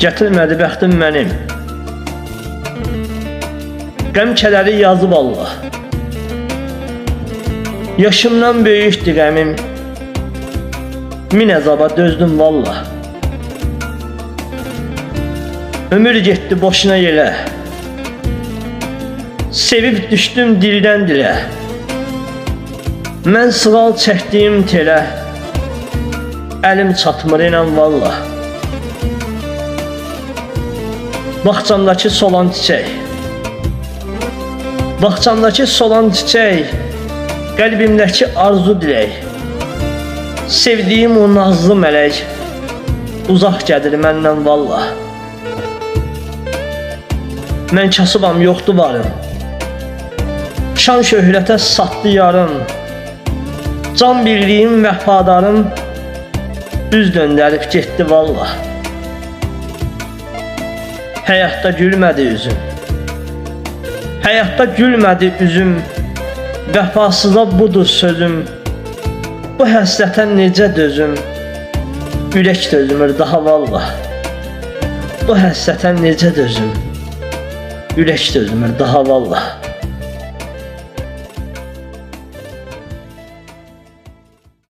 Gətirmədi bəxtim mənim. Qəm kədəri yazıb Allah. Yaşımdan böyükdür qəmim. Min əzaba dözdüm valla. Ömür getdi boşuna yelə. Sevib düşdüm dildən dilə. Mən sığal çəkdiyim telə. Əlim çatmır inən valla. Bağçamdakı solan çiçək. Bağçamdakı solan çiçək. Qəlbimdəki arzu dilək. Sevdiyim o nazlı mələk. Uzaq gəlir məndən valla. Mən kasıbam, yoxdur varım. Şan şöhrətə satdı yarım. Can birliyim, vəfadarım. Üz döndərib getdi valla. Həyatda gülmədi üzüm. Həyatda gülmədi üzüm. Vəfasıza budur sözüm. Bu həsrətə necə dözüm. Ürək dözmür daha valla. Bu həsrətə necə dözüm. Ürək dözmür daha valla.